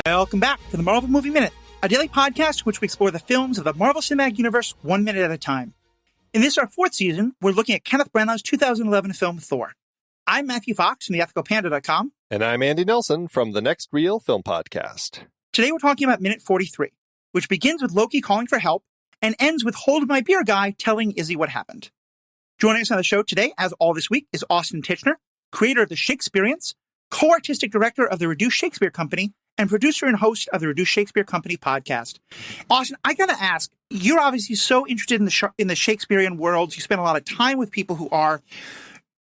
Welcome back to the Marvel Movie Minute, a daily podcast in which we explore the films of the Marvel Cinematic Universe 1 minute at a time. In this, our 4th season, we're looking at Kenneth Branagh's 2011 film Thor. I'm Matthew Fox from theethicalpanda.com. And I'm Andy Nelson from the Next Reel Film Podcast. Today we're talking about minute 43, which begins with Loki calling for help and ends with Hold My Beer Guy telling Izzy what happened. Joining us on the show today, as all this week, is Austin Tichenor, creator of the Shakespeareance, co-artistic director of the Reduced Shakespeare Company, and producer and host of the Reduced Shakespeare Company Podcast. Austin, I gotta ask, you're obviously so interested in the Shakespearean world. You spend a lot of time with people who are.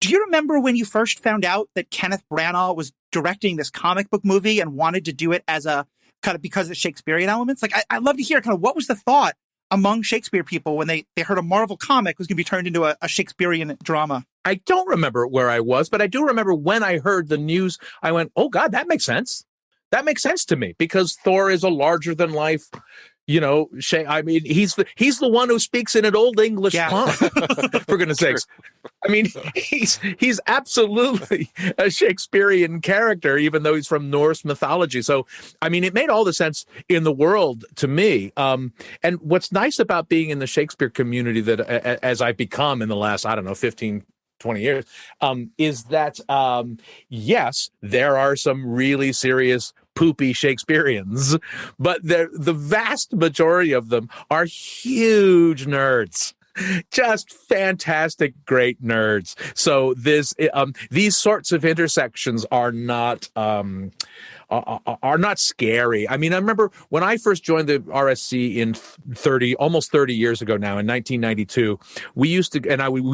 Do you remember when you first found out that Kenneth Branagh was directing this comic book movie and wanted to do it as a kind of because of the Shakespearean elements? Like, I'd love to hear kind of what was the thought among Shakespeare people when they heard a Marvel comic was going to be turned into a Shakespearean drama? I don't remember where I was, but I do remember when I heard the news, I went, oh, God, that makes sense. That makes sense to me because Thor is a larger than life, I mean, he's the one who speaks in an old English tongue, for goodness sakes. I mean, he's absolutely a Shakespearean character, even though he's from Norse mythology. So, I mean, it made all the sense in the world to me. And what's nice about being in the Shakespeare community that as I've become in the last, 15, 20 years, is that, yes, there are some really serious poopy Shakespeareans, but the vast majority of them are huge nerds. Just fantastic, great nerds. So these sorts of intersections are not scary. I mean, I remember when I first joined the RSC in almost 30 years ago now, in 1992, we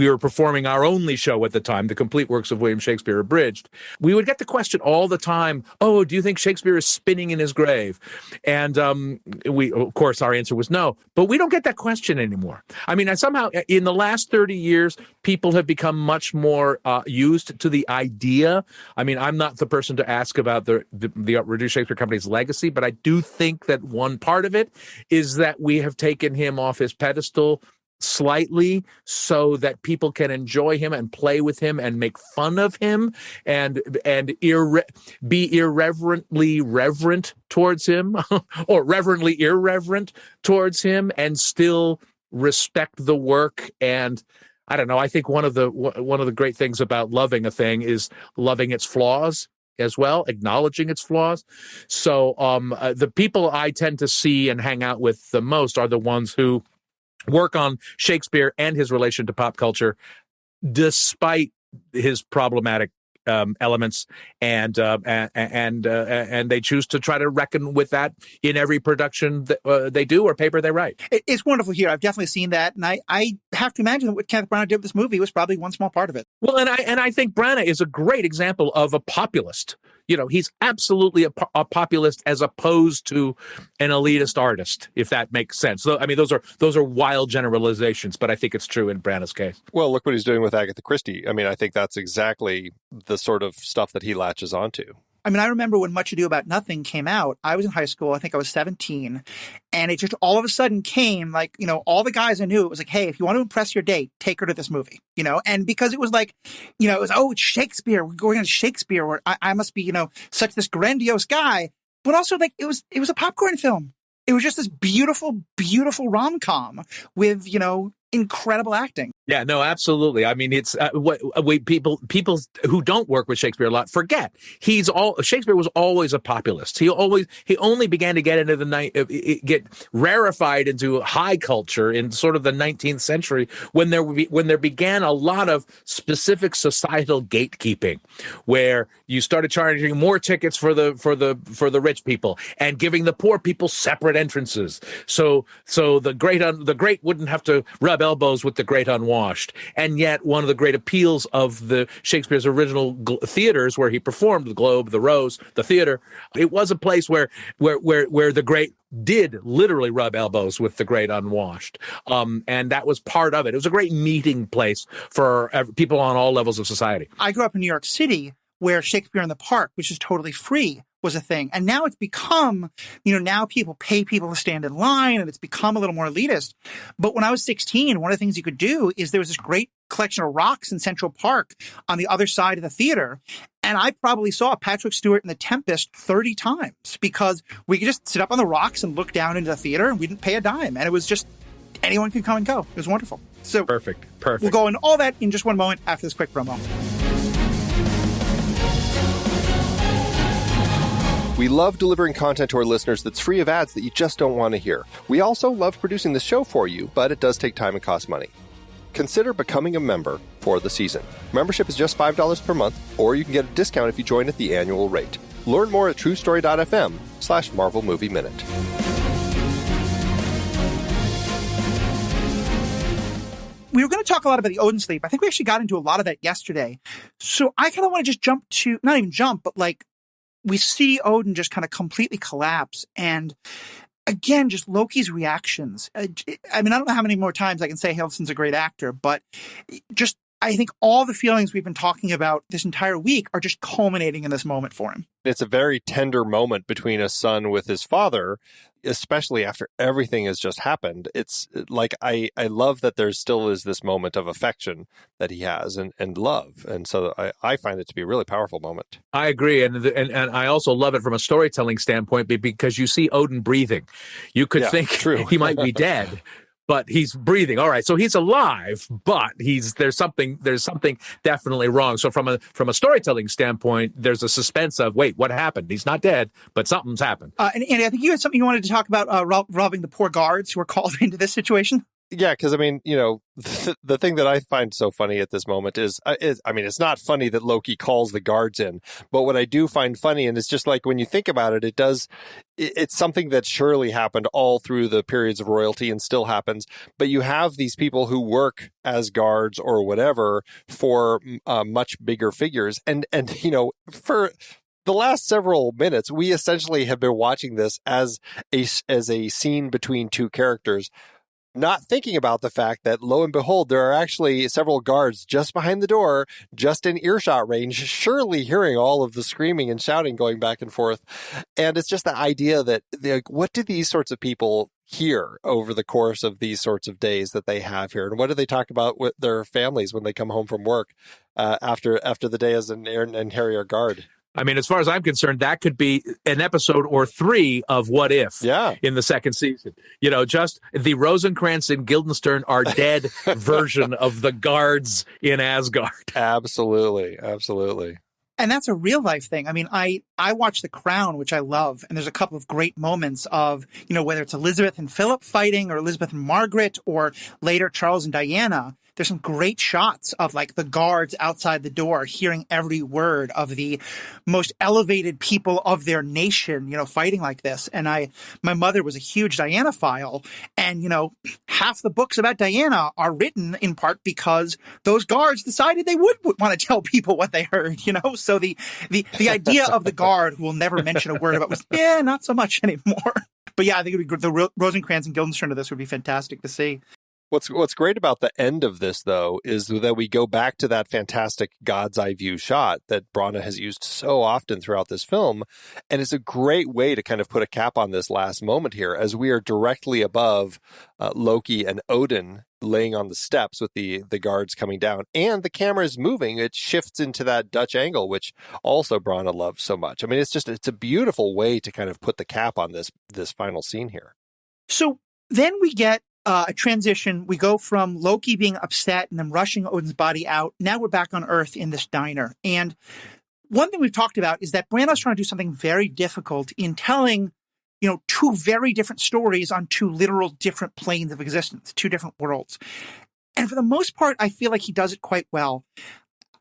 were performing our only show at the time, The Complete Works of William Shakespeare Abridged. We would get the question all the time, oh, do you think Shakespeare is spinning in his grave? And of course, our answer was no, but we don't get that question anymore. I mean, somehow in the last 30 years, people have become much more used to the idea. I mean, I'm not the person to ask about the Reduced Shakespeare Company's legacy, but I do think that one part of it is that we have taken him off his pedestal slightly so that people can enjoy him and play with him and make fun of him and be irreverently reverent towards him or reverently irreverent towards him and still respect the work. And I don't know, I think one of the great things about loving a thing is loving its flaws as well, acknowledging its flaws. So the people I tend to see and hang out with the most are the ones who work on Shakespeare and his relation to pop culture, despite his problematic elements, and they choose to try to reckon with that in every production that they do or paper they write. It's wonderful here. I've definitely seen that, and I have to imagine that what Kenneth Branagh did with this movie was probably one small part of it. Well, and I think Branagh is a great example of a populist. He's absolutely a populist as opposed to an elitist artist, if that makes sense. So, I mean, those are wild generalizations, but I think it's true in Branagh's case. Well, look what he's doing with Agatha Christie. I mean, I think that's exactly the sort of stuff that he latches onto. I mean, I remember when Much Ado About Nothing came out, I was in high school, I think I was 17, and it just all of a sudden came, like, all the guys I knew, it was like, hey, if you want to impress your date, take her to this movie, and because it was like, it was, oh, it's Shakespeare, we're going on Shakespeare, where I must be, such this grandiose guy, but also, like, it was a popcorn film. It was just this beautiful, beautiful rom-com with, incredible acting. Yeah, no, absolutely. I mean, it's people who don't work with Shakespeare a lot forget Shakespeare was always a populist. He only began to get into get rarefied into high culture in sort of the 19th century when there began a lot of specific societal gatekeeping, where you started charging more tickets for the rich people and giving the poor people separate entrances. So the great wouldn't have to rub elbows with the great unwashed. And yet one of the great appeals of the Shakespeare's original theaters where he performed, the Globe, the Rose, the theater, it was a place where the great did literally rub elbows with the great unwashed. And that was part of it. It was a great meeting place for people on all levels of society. I grew up in New York City, where Shakespeare in the Park, which is totally free, was a thing. And now it's become, now people pay people to stand in line, and it's become a little more elitist. But when I was 16, one of the things you could do is there was this great collection of rocks in Central Park on the other side of the theater. And I probably saw Patrick Stewart in The Tempest 30 times because we could just sit up on the rocks and look down into the theater and we didn't pay a dime. And it was just, anyone could come and go. It was wonderful. So Perfect. We'll go into all that in just one moment after this quick promo. We love delivering content to our listeners that's free of ads that you just don't want to hear. We also love producing this show for you, but it does take time and cost money. Consider becoming a member for the season. Membership is just $5 per month, or you can get a discount if you join at the annual rate. Learn more at truestory.fm/Marvel Movie Minute. We were going to talk a lot about the Odin sleep. I think we actually got into a lot of that yesterday. So I kind of want to just jump to, not even jump, but like we see Odin just kind of completely collapse. And again, just Loki's reactions. I mean, I don't know how many more times I can say Hiddleston's a great actor, but just I think all the feelings we've been talking about this entire week are just culminating in this moment for him. It's a very tender moment between a son with his father, especially after everything has just happened. It's like I love that there still is this moment of affection that he has and love. And so I find it to be a really powerful moment. I agree. And I also love it from a storytelling standpoint because you see Odin breathing. You could think he might be dead. But he's breathing. All right, so he's alive, but there's something definitely wrong. So from a storytelling standpoint, there's a suspense of, wait, what happened? He's not dead, but something's happened. And Andy, I think you had something you wanted to talk about involving the poor guards who were called into this situation. Yeah, because I mean, the thing that I find so funny at this moment is, I mean, it's not funny that Loki calls the guards in, but what I do find funny, and it's just like when you think about it, it's something that surely happened all through the periods of royalty and still happens. But you have these people who work as guards or whatever for much bigger figures, and for the last several minutes, we essentially have been watching this as a scene between two characters, not thinking about the fact that, lo and behold, there are actually several guards just behind the door, just in earshot range, surely hearing all of the screaming and shouting going back and forth. And it's just the idea that, what do these sorts of people hear over the course of these sorts of days that they have here? And what do they talk about with their families when they come home from work after the day as an Aaron and Harrier guard? I mean, as far as I'm concerned, that could be an episode or 3 of What If in the second season. Just the Rosencrantz and Guildenstern are dead version of the guards in Asgard. Absolutely. Absolutely. And that's a real life thing. I mean, I watch The Crown, which I love, and there's a couple of great moments of, whether it's Elizabeth and Philip fighting or Elizabeth and Margaret or later Charles and Diana. There's some great shots of like the guards outside the door hearing every word of the most elevated people of their nation, fighting like this. And my mother was a huge Diana-phile, and, half the books about Diana are written in part because those guards decided they would want to tell people what they heard, So the idea of the guard who will never mention a word about was, not so much anymore. But yeah, I think it would be the Rosencrantz and Guildenstern of this would be fantastic to see. What's great about the end of this, though, is that we go back to that fantastic God's eye view shot that Branagh has used so often throughout this film. And it's a great way to kind of put a cap on this last moment here, as we are directly above Loki and Odin laying on the steps with the guards coming down. And the camera is moving. It shifts into that Dutch angle, which also Branagh loves so much. I mean, it's a beautiful way to kind of put the cap on this final scene here. So then we get a transition. We go from Loki being upset and then rushing Odin's body out. Now we're back on Earth in this diner. And one thing we've talked about is that Branagh's trying to do something very difficult in telling, two very different stories on two literal different planes of existence, two different worlds. And for the most part, I feel like he does it quite well.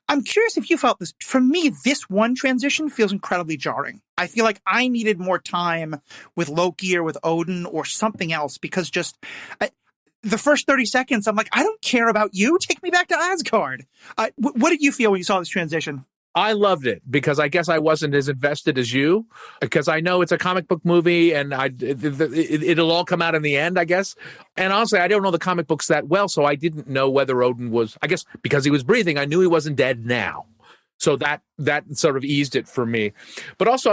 I'm curious if you felt this. For me, this one transition feels incredibly jarring. I feel like I needed more time with Loki or with Odin or something else because the first 30 seconds, I'm like, I don't care about you. Take me back to Asgard. What did you feel when you saw this transition? I loved it because I guess I wasn't as invested as you, because I know it's a comic book movie and it'll all come out in the end, I guess. And honestly, I don't know the comic books that well, so I didn't know whether Odin was, I guess because he was breathing, I knew he wasn't dead now. So that sort of eased it for me. But also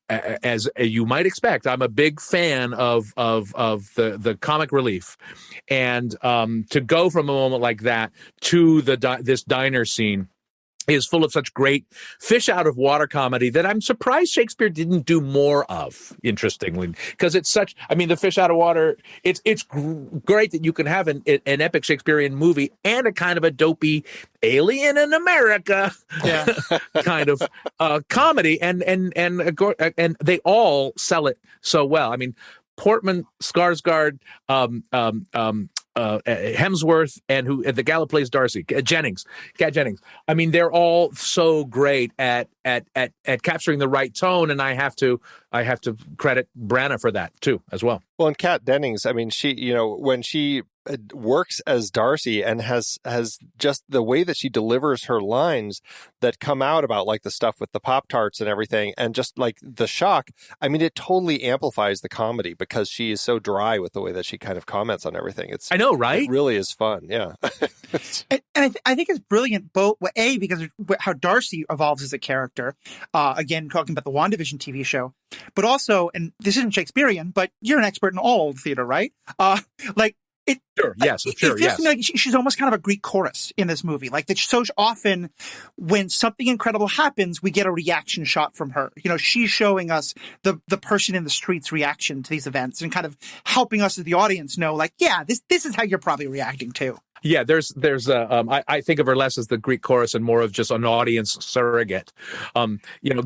as you might expect, I'm a big fan of the comic relief, and to go from a moment like that to this diner scene is full of such great fish out of water comedy that I'm surprised Shakespeare didn't do more of, interestingly, because it's such, I mean, the fish out of water, it's great that you can have an epic Shakespearean movie and a kind of a dopey alien in America kind of comedy, and they all sell it so well. I mean, Portman, Skarsgård, Hemsworth, and the gal who plays Darcy, Kat Jennings. I mean, they're all so great at capturing the right tone, and I have to credit Branagh for that too, as well. Well, and Kat Dennings, I mean, she, when she works as Darcy and has just the way that she delivers her lines that come out about like the stuff with the Pop-Tarts and everything, and just like the shock, I mean, it totally amplifies the comedy because she is so dry with the way that she kind of comments on everything. I know, right? It really is fun, yeah. and I think it's brilliant, both because of how Darcy evolves as a character, again, talking about the WandaVision TV show, but also, and this isn't Shakespearean, but you're an expert in all old theater, right? It feels to me like she's almost kind of a Greek chorus in this movie. Like that, so often when something incredible happens, we get a reaction shot from her. You know, she's showing us the person in the street's reaction to these events and kind of helping us as the audience know, like, yeah, this is how you're probably reacting too. Yeah, I think of her less as the Greek chorus and more of just an audience surrogate,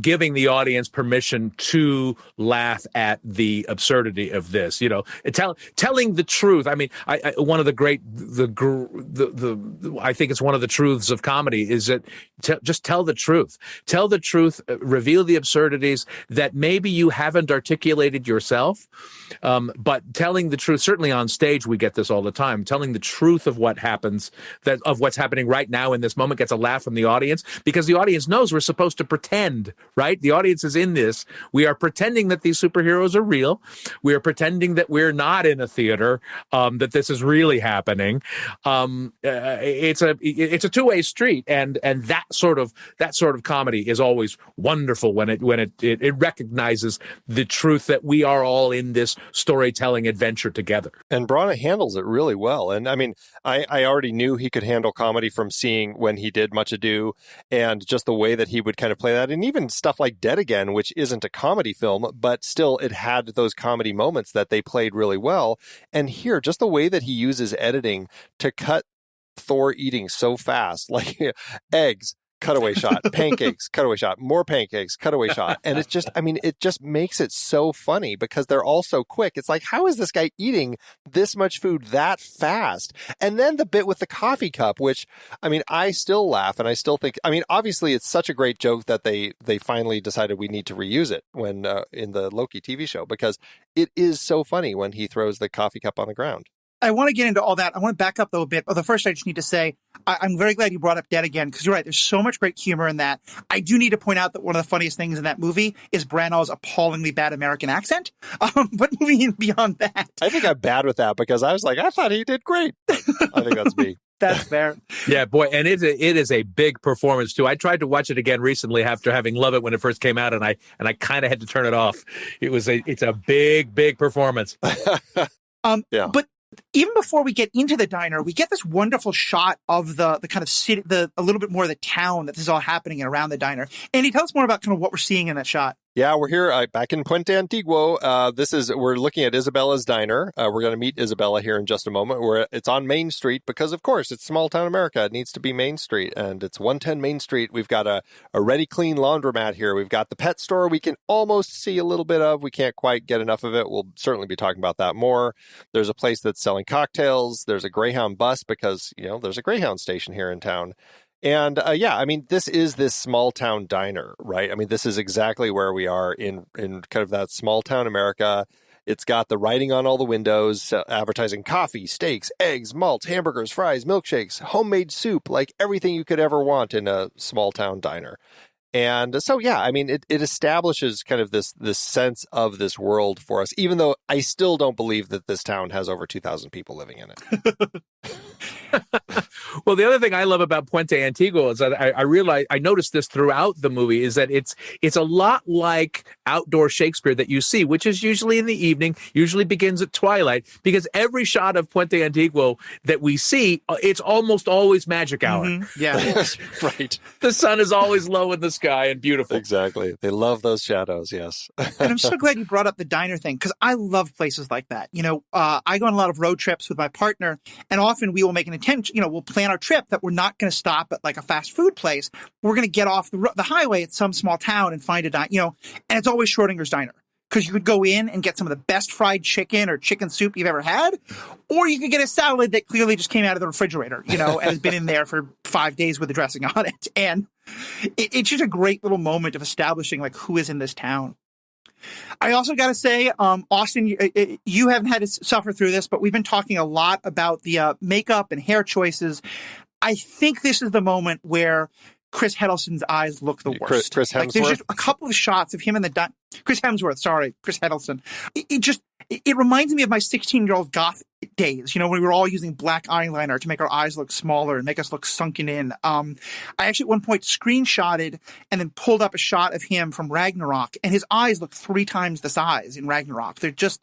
giving the audience permission to laugh at the absurdity of this, telling the truth. I mean, one of the great, I think it's one of the truths of comedy is that just tell the truth, reveal the absurdities that maybe you haven't articulated yourself, but telling the truth, certainly on stage, we get this all the time, telling the truth of what happens, of what's happening right now in this moment, gets a laugh from the audience because the audience knows we're supposed to pretend, right? The audience is in this. We are pretending that these superheroes are real. We are pretending that we're not in a theater, that this is really happening. It's a two-way street, and that sort of comedy is always wonderful when it recognizes the truth that we are all in this storytelling adventure together. And Branagh handles it really well. And I mean, I already knew he could handle comedy from seeing when he did Much Ado and just the way that he would kind of play that. And even stuff like Dead Again, which isn't a comedy film, but still it had those comedy moments that they played really well. And here, just the way that he uses editing to cut Thor eating so fast, like eggs, cutaway shot, pancakes, cutaway shot, more pancakes, cutaway shot. And it's just, I mean, it just makes it so funny because they're all so quick. It's like, how is this guy eating this much food that fast? And then the bit with the coffee cup, which, I mean, I still laugh and I still think, I mean, obviously it's such a great joke that they finally decided we need to reuse it when in the Loki TV show, because it is so funny when he throws the coffee cup on the ground. I want to get into all that. I want to back up though a bit. But first, I just need to say I'm very glad you brought up Dead Again, because you're right. There's so much great humor in that. I do need to point out that one of the funniest things in that movie is Branagh's appallingly bad American accent. But moving beyond that, I think I'm bad with that because I was like, I thought he did great. I think that's me. That's fair. Yeah, boy, and it is a big performance too. I tried to watch it again recently after having loved it when it first came out, and I kind of had to turn it off. It's a big performance. Yeah. But even before we get into the diner, we get this wonderful shot of the kind of city, a little bit more of the town that this is all happening in around the diner. Andy, tell us more about kind of what we're seeing in that shot. Yeah, we're here back in Puente Antiguo. We're looking at Isabella's Diner. We're going to meet Isabella here in just a moment. It's on Main Street because, of course, it's small town America. It needs to be Main Street, and it's 110 Main Street. We've got a ready clean laundromat here. We've got the pet store we can almost see a little bit of. We can't quite get enough of it. We'll certainly be talking about that more. There's a place that's selling cocktails. There's a Greyhound bus because, there's a Greyhound station here in town. And I mean, this is this small town diner, right? I mean, this is exactly where we are in kind of that small town America. It's got the writing on all the windows, advertising coffee, steaks, eggs, malts, hamburgers, fries, milkshakes, homemade soup, like everything you could ever want in a small town diner. And so, I mean, it establishes kind of this sense of this world for us, even though I still don't believe that this town has over 2,000 people living in it. Well, the other thing I love about Puente Antiguo is that I noticed this throughout the movie is that it's a lot like outdoor Shakespeare that you see, which is usually in the evening, usually begins at twilight, because every shot of Puente Antiguo that we see, it's almost always magic hour. Mm-hmm. Yeah. Right. The sun is always low in the sky and beautiful. Exactly. They love those shadows, yes. And I'm so glad you brought up the diner thing, because I love places like that. I go on a lot of road trips with my partner, and often we will make an intention, we'll plan our trip that we're not going to stop at like a fast food place. We're going to get off the highway at some small town and find a diner, and it's always Schrodinger's Diner. Because you could go in and get some of the best fried chicken or chicken soup you've ever had, or you could get a salad that clearly just came out of the refrigerator, and has been in there for 5 days with the dressing on it. And it's just a great little moment of establishing like who is in this town. I also got to say, Austin, you haven't had to suffer through this, but we've been talking a lot about the makeup and hair choices. I think this is the moment where Chris Hiddleston's eyes look the worst. Chris Hemsworth? Like, there's just a couple of shots of him in the Chris Hiddleston. It reminds me of my 16-year-old goth days, when we were all using black eyeliner to make our eyes look smaller and make us look sunken in. I actually at one point screenshotted and then pulled up a shot of him from Ragnarok, and his eyes look 3 times the size in Ragnarok. They're just,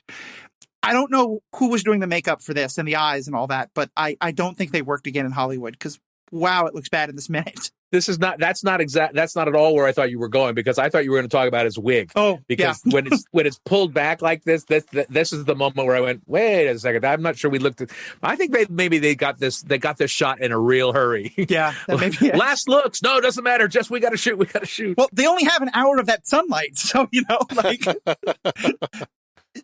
I don't know who was doing the makeup for this and the eyes and all that, but I don't think they worked again in Hollywood, because wow, it looks bad in this minute. That's not at all where I thought you were going, because I thought you were going to talk about his wig. Oh, because yeah. when it's pulled back like this is the moment where I went, wait a second, I'm not sure we looked at. I think they got this shot in a real hurry. Yeah, that may be it. Last looks. No, it doesn't matter. Just we got to shoot. Well, they only have an hour of that sunlight, so like.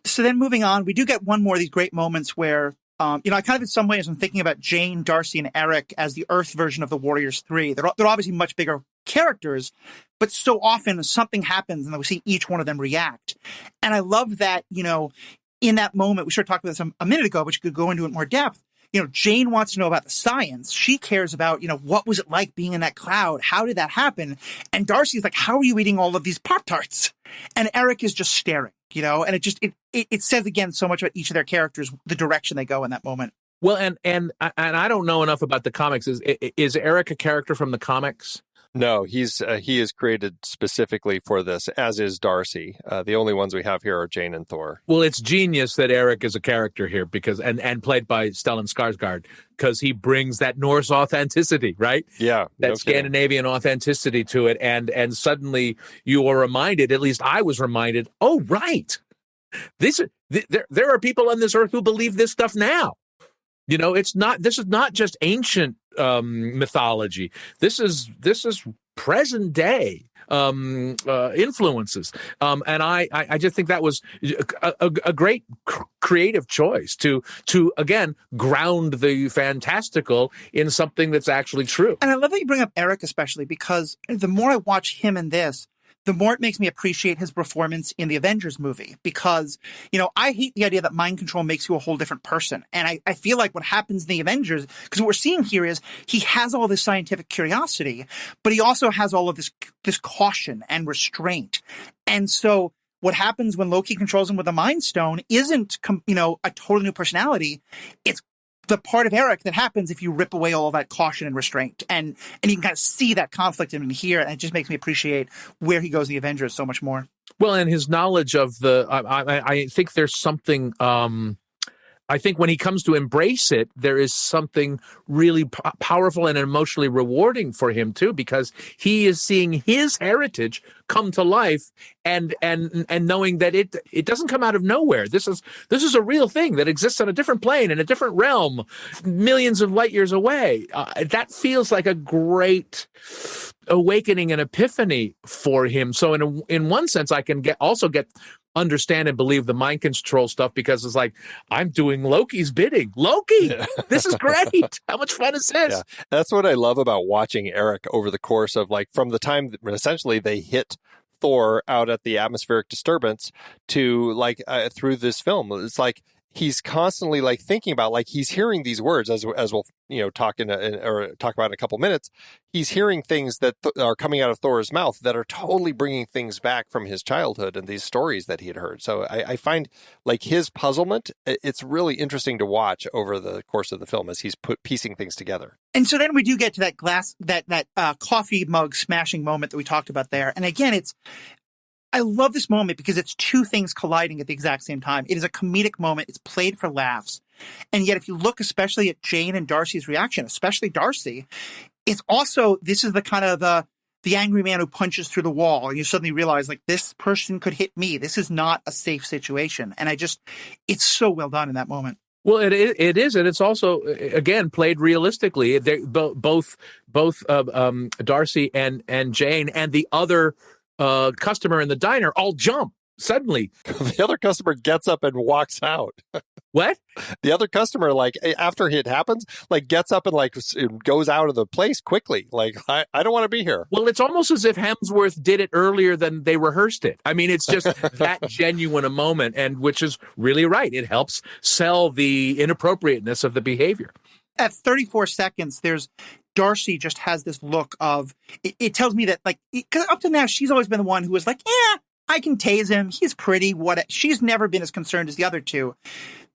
So then moving on, we do get one more of these great moments where. I kind of in some ways I'm thinking about Jane, Darcy, and Eric as the Earth version of the Warriors 3. They're obviously much bigger characters, but so often something happens and then we see each one of them react. And I love that, in that moment, we started talking about this a minute ago, but you could go into it in more depth. Jane wants to know about the science. She cares about, what was it like being in that cloud? How did that happen? And Darcy's like, how are you eating all of these Pop-Tarts? And Eric is just staring, and it says again so much about each of their characters, the direction they go in that moment. Well, and I don't know enough about the comics. Is Eric a character from the comics? No, he is created specifically for this, as is Darcy. The only ones we have here are Jane and Thor. Well, it's genius that Eric is a character here because and played by Stellan Skarsgård, because he brings that Norse authenticity, right? Yeah, that Scandinavian authenticity to it, and suddenly you are reminded. At least I was reminded. Oh, right, there are people on this earth who believe this stuff now. This is not just ancient mythology. This is present day influences. And I just think that was a great creative choice to again ground the fantastical in something that's actually true. And I love that you bring up Eric, especially because the more I watch him in this, the more it makes me appreciate his performance in the Avengers movie, because, I hate the idea that mind control makes you a whole different person. And I feel like what happens in the Avengers, because what we're seeing here is he has all this scientific curiosity, but he also has all of this caution and restraint. And so what happens when Loki controls him with a Mind Stone isn't, a totally new personality. It's the part of Eric that happens if you rip away all of that caution and restraint. And you can kind of see that conflict in him here, and it just makes me appreciate where he goes in the Avengers so much more. Well, and his knowledge of I think there's something, I think when he comes to embrace it, there is something really powerful and emotionally rewarding for him too, because he is seeing his heritage come to life and knowing that it doesn't come out of nowhere. This is a real thing that exists on a different plane in a different realm, millions of light years away. That feels like a great awakening and epiphany for him. So in one sense, I can also get understand and believe the mind control stuff, because it's like, I'm doing Loki's bidding. Loki, this is great. How much fun is this? Yeah. That's what I love about watching Eric over the course of, like, from the time that essentially they hit Thor out at the atmospheric disturbance to, like, through this film. It's like he's constantly like thinking about, like, he's hearing these words as we'll talk talk about in a couple minutes. He's hearing things that are coming out of Thor's mouth that are totally bringing things back from his childhood and these stories that he had heard. So I find like his puzzlement, it's really interesting to watch over the course of the film as he's piecing things together. And so then we do get to that that coffee mug smashing moment that we talked about there. And again, I love this moment because it's two things colliding at the exact same time. It is a comedic moment. It's played for laughs. And yet, if you look especially at Jane and Darcy's reaction, especially Darcy, it's also, this is the kind of the angry man who punches through the wall. And you suddenly realize, like, this person could hit me. This is not a safe situation. And it's so well done in that moment. Well, it is, and it's also, again, played realistically. Both Darcy and Jane and the other customer in the diner all jump suddenly. The other customer gets up and walks out. What? The other customer, like, after it happens, like, gets up and, like, goes out of the place quickly. Like, I don't want to be here. Well, it's almost as if Hemsworth did it earlier than they rehearsed it. I mean, it's just that genuine a moment, and which is really right. It helps sell the inappropriateness of the behavior. At 34 seconds, Darcy just has this look of, it tells me that, like, because up to now, she's always been the one who was like, yeah, I can tase him. He's pretty. She's never been as concerned as the other two.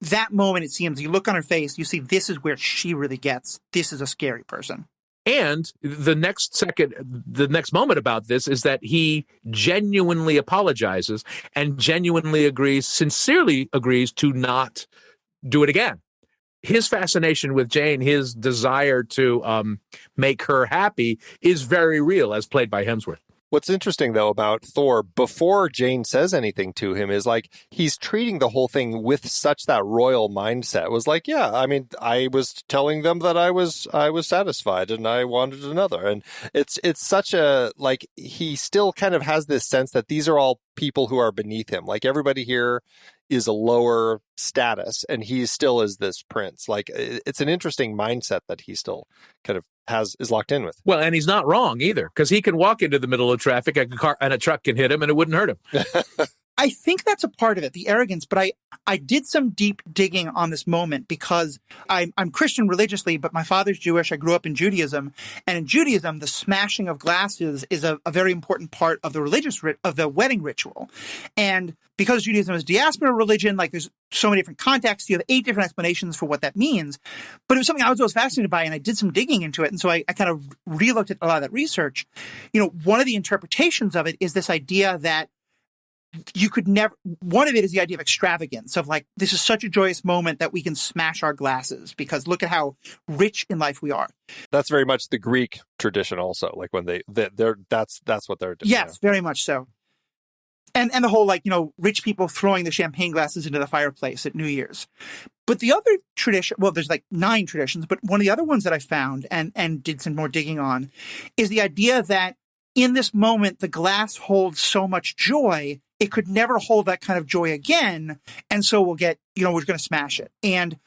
That moment, it seems, you look on her face, you see this is where she really gets, this is a scary person. And the next moment about this is that he genuinely apologizes and sincerely agrees to not do it again. His fascination with Jane, his desire to make her happy is very real, as played by Hemsworth. What's interesting, though, about Thor, before Jane says anything to him, is like he's treating the whole thing with such that royal mindset. It was like, yeah, I mean, I was telling them that I was satisfied and I wanted another. And it's such a, like, he still kind of has this sense that these are all people who are beneath him. Like, everybody here is a lower status and he still is this prince. Like, it's an interesting mindset that he still kind of is locked in with. Well, and he's not wrong either, because he can walk into the middle of traffic, and a truck can hit him and it wouldn't hurt him. I think that's a part of it, the arrogance, but I did some deep digging on this moment because I'm Christian religiously, but my father's Jewish. I grew up in Judaism, and in Judaism, the smashing of glasses is a very important part of the of the wedding ritual. And because Judaism is a diaspora religion, like, there's so many different contexts, you have 8 different explanations for what that means. But it was something I was always fascinated by, and I did some digging into it. And so I kind of re-looked at a lot of that research. One of the interpretations of it is this idea that you could never, one of it is the idea of extravagance, of like, this is such a joyous moment that we can smash our glasses because look at how rich in life we are. That's very much the Greek tradition also. Like, when that's what they're doing. Yes, very much so. And the whole, like, rich people throwing the champagne glasses into the fireplace at New Year's. But the other tradition, well, there's like 9 traditions, but one of the other ones that I found and did some more digging on is the idea that in this moment, the glass holds so much joy, it could never hold that kind of joy again. And so we'll get, we're going to smash it. And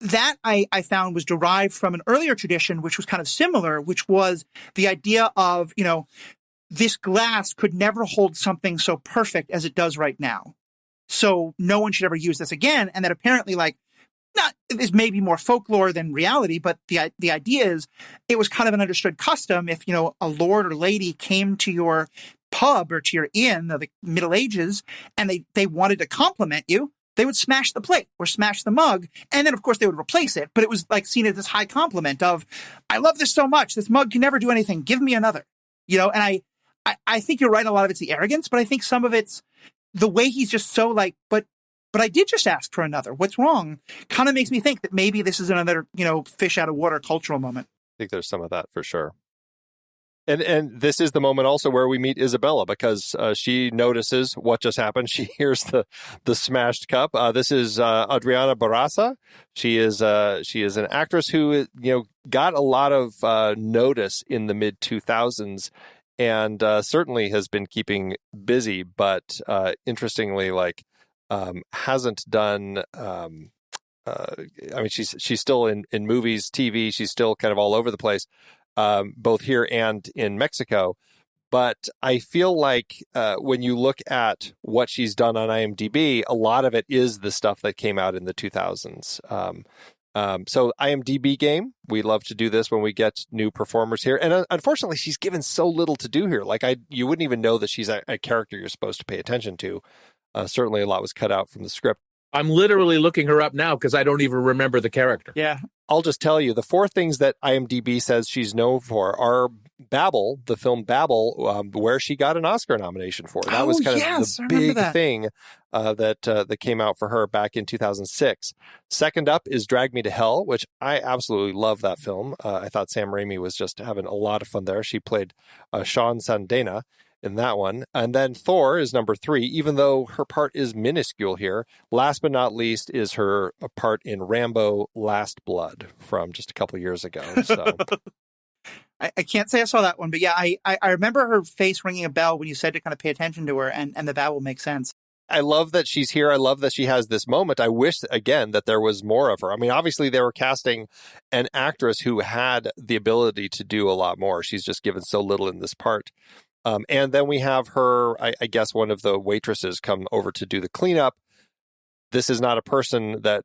that I found was derived from an earlier tradition, which was kind of similar, which was the idea of, this glass could never hold something so perfect as it does right now. So no one should ever use this again. And that apparently, like, is maybe more folklore than reality, but the idea is it was kind of an understood custom. If, a lord or lady came to your pub or to your inn of the Middle Ages and they wanted to compliment you, they would smash the plate or smash the mug. And then, of course, they would replace it. But it was like seen as this high compliment of, I love this so much. This mug can never do anything. Give me another. And I think you're right. A lot of it's the arrogance, but I think some of it's the way he's just so like, but I did just ask for another. What's wrong? Kind of makes me think that maybe this is another, fish out of water cultural moment. I think there's some of that for sure. And this is the moment also where we meet Isabella, because she notices what just happened. She hears the smashed cup. This is Adriana Barraza. She is an actress who got a lot of notice in the mid 2000s. And certainly has been keeping busy, but interestingly, like, hasn't done. I mean, she's still in movies, TV. She's still kind of all over the place, both here and in Mexico. But I feel like when you look at what she's done on IMDb, a lot of it is the stuff that came out in the 2000s. So IMDb game, we love to do this when we get new performers here. And unfortunately, she's given so little to do here. Like you wouldn't even know that she's a character you're supposed to pay attention to. Certainly a lot was cut out from the script. I'm literally looking her up now because I don't even remember the character. Yeah. I'll just tell you, the 4 things that IMDb says she's known for are Babel, the film Babel, where she got an Oscar nomination for. That was kind of the big thing that came out for her back in 2006. Second up is Drag Me to Hell, which I absolutely love that film. I thought Sam Raimi was just having a lot of fun there. She played Sean Sandena in that one. And then Thor is number 3, even though her part is minuscule here. Last but not least is her part in Rambo Last Blood from just a couple years ago. So I can't say I saw that one, but yeah, I remember her face ringing a bell when you said to kind of pay attention to her, and the babble makes sense. I love that she's here. I love that she has this moment. I wish, again, that there was more of her. I mean, obviously they were casting an actress who had the ability to do a lot more. She's just given so little in this part. And then we have her, I guess, one of the waitresses come over to do the cleanup. This is not a person that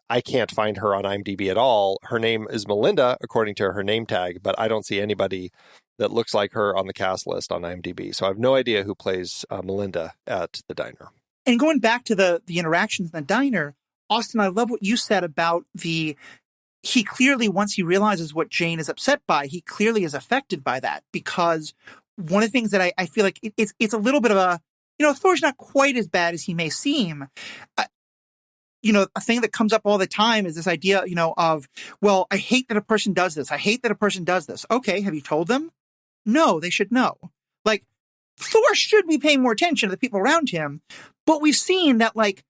I can't find her on IMDb at all. Her name is Melinda, according to her name tag, but I don't see anybody that looks like her on the cast list on IMDb. So I have no idea who plays Melinda at the diner. And going back to the interactions in the diner, Austin, I love what you said about he clearly, once he realizes what Jane is upset by, he clearly is affected by that, because one of the things that I feel like it's a little bit of a, Thor's not quite as bad as he may seem. A thing that comes up all the time is this idea, of, well, I hate that a person does this. I hate that a person does this. Okay, have you told them? No, they should know. Like, Thor should be paying more attention to the people around him, but we've seen that, like,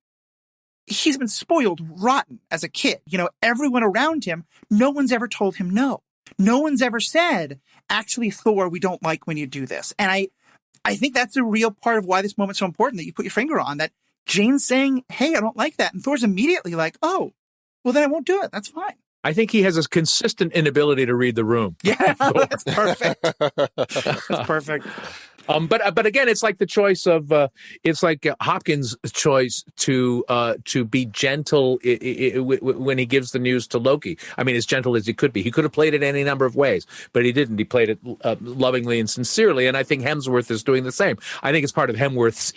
he's been spoiled rotten as a kid. Everyone around him, no one's ever told him no. No one's ever said, actually, Thor, we don't like when you do this. And I think that's a real part of why this moment's so important, that you put your finger on, that Jane's saying, hey, I don't like that. And Thor's immediately like, oh, well, then I won't do it. That's fine. I think he has a consistent inability to read the room. Yeah, that's perfect. That's perfect. But again, it's like the choice of it's like Hopkins' choice to be gentle when he gives the news to Loki. I mean, as gentle as he could be. He could have played it any number of ways, but he didn't. He played it lovingly and sincerely. And I think Hemsworth is doing the same. I think it's part of Hemsworth's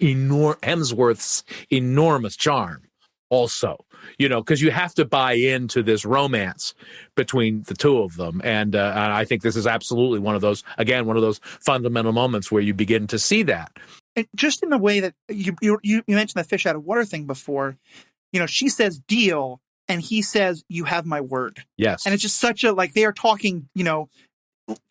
enormous charm. Also, because you have to buy into this romance between the two of them. And I think this is absolutely one of those fundamental moments where you begin to see that. And just in the way that you mentioned the fish out of water thing before, she says deal and he says, you have my word. Yes. And it's just such a, they are talking,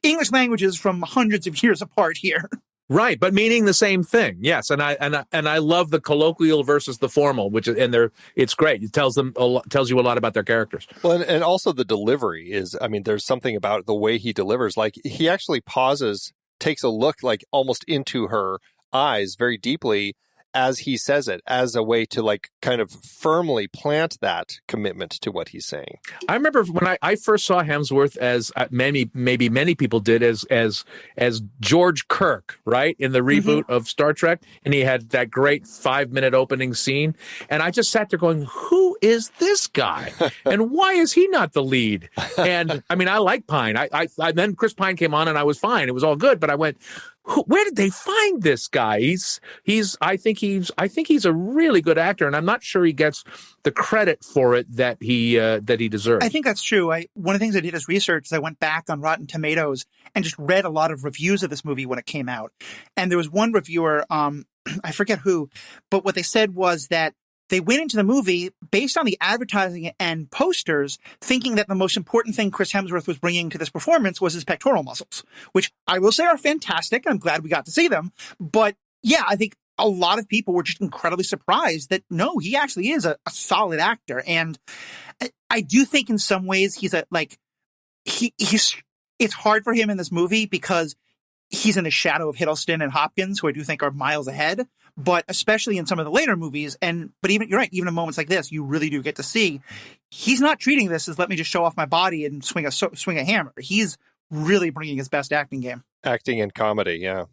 English languages from hundreds of years apart here. Right, but meaning the same thing. Yes, and I love the colloquial versus the formal, it's great. It tells you a lot about their characters. Well, and also the delivery is, there's something about the way he delivers. Like, he actually pauses, takes a look like almost into her eyes very deeply as he says it, as a way to kind of firmly plant that commitment to what he's saying. I remember when I first saw Hemsworth, as maybe many people did, as George Kirk, right, in the reboot of Star Trek, and he had that great 5-minute opening scene, and I just sat there going, who is this guy, and why is he not the lead? And I like Pine. I then Chris Pine came on, and I was fine. It was all good, but I went, where did they find this guy? I think he's a really good actor, and I'm not sure he gets the credit for it that he deserves. I think that's true. One of the things I did as research is I went back on Rotten Tomatoes and just read a lot of reviews of this movie when it came out. And there was one reviewer, I forget who, but what they said was that they went into the movie based on the advertising and posters, thinking that the most important thing Chris Hemsworth was bringing to this performance was his pectoral muscles, which I will say are fantastic. I'm glad we got to see them. But yeah, I think a lot of people were just incredibly surprised that, no, he actually is a solid actor. And I do think in some ways it's hard for him in this movie because he's in the shadow of Hiddleston and Hopkins, who I do think are miles ahead. But especially in some of the later movies, but even, you're right, even in moments like this, you really do get to see he's not treating this as let me just show off my body and swing a hammer. He's really bringing his best acting game. Acting and comedy, yeah.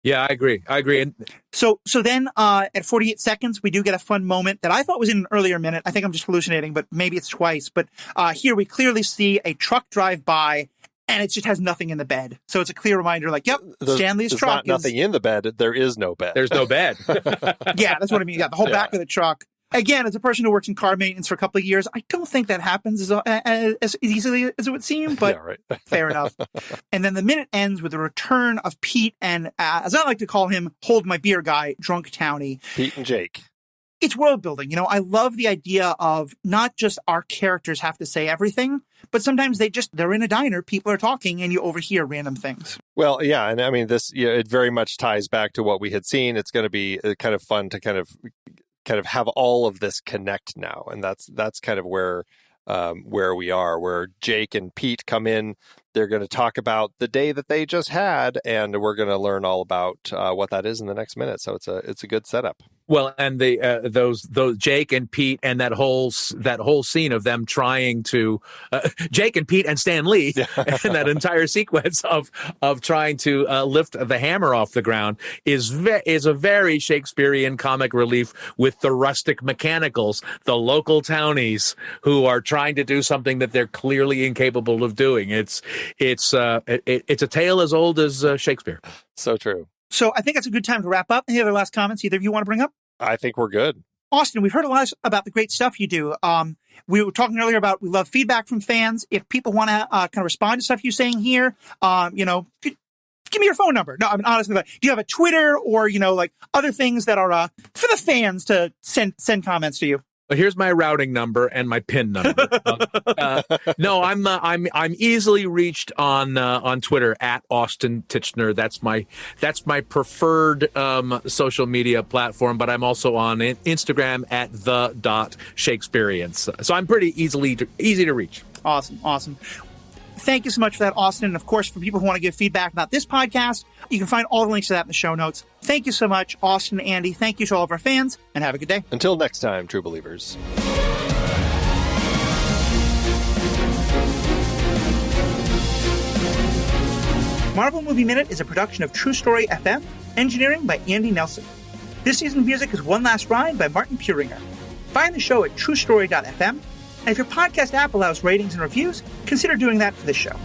Yeah, I agree. And So then at 48 seconds, we do get a fun moment that I thought was in an earlier minute. I think I'm just hallucinating, but maybe it's twice. But here we clearly see a truck drive by, and it just has nothing in the bed. So it's a clear reminder, like, yep, Stanley's truck. There's nothing in the bed. There is no bed. There's no bed. Yeah, that's what I mean. Yeah, the whole back of the truck. Again, as a person who works in car maintenance for a couple of years, I don't think that happens as easily as it would seem, but Yeah, right. fair enough. And then the minute ends with the return of Pete and, as I like to call him, hold my beer guy, drunk townie. Pete and Jake. It's world building. I love the idea of not just our characters have to say everything, but sometimes they're in a diner, people are talking, and you overhear random things. Well, yeah, and I mean, it very much ties back to what we had seen. It's going to be kind of fun to kind of have all of this connect now, and that's kind of where we are, where Jake and Pete come in. They're going to talk about the day that they just had, and we're going to learn all about what that is in the next minute. So it's a good setup. Well, and those Jake and Pete and that whole scene of them trying to Jake and Pete and Stan Lee and that entire sequence of trying to lift the hammer off the ground is a very Shakespearean comic relief with the rustic mechanicals, the local townies who are trying to do something that they're clearly incapable of doing. It's a tale as old as Shakespeare. So true. So I think it's a good time to wrap up. Any other last comments either of you want to bring up? I think we're good. Austin, we've heard a lot about the great stuff you do. We were talking earlier about we love feedback from fans. If people want to kind of respond to stuff you're saying here, give me your phone number. No, I mean, honestly, do you have a Twitter or, like other things that are for the fans to send comments to you? Here's my routing number and my PIN number. No, I'm easily reached on Twitter at Austin Tichenor. That's my preferred social media platform. But I'm also on Instagram at the.Shakespeareance. So I'm pretty easy to reach. Awesome. Thank you so much for that, Austin. And of course, for people who want to give feedback about this podcast, you can find all the links to that in the show notes. Thank you so much, Austin and Andy. Thank you to all of our fans, and have a good day. Until next time, true believers. Marvel Movie Minute is a production of True Story FM, engineering by Andy Nelson. This season's music is One Last Ride by Martin Puringer. Find the show at truestory.fm. And if your podcast app allows ratings and reviews, consider doing that for this show.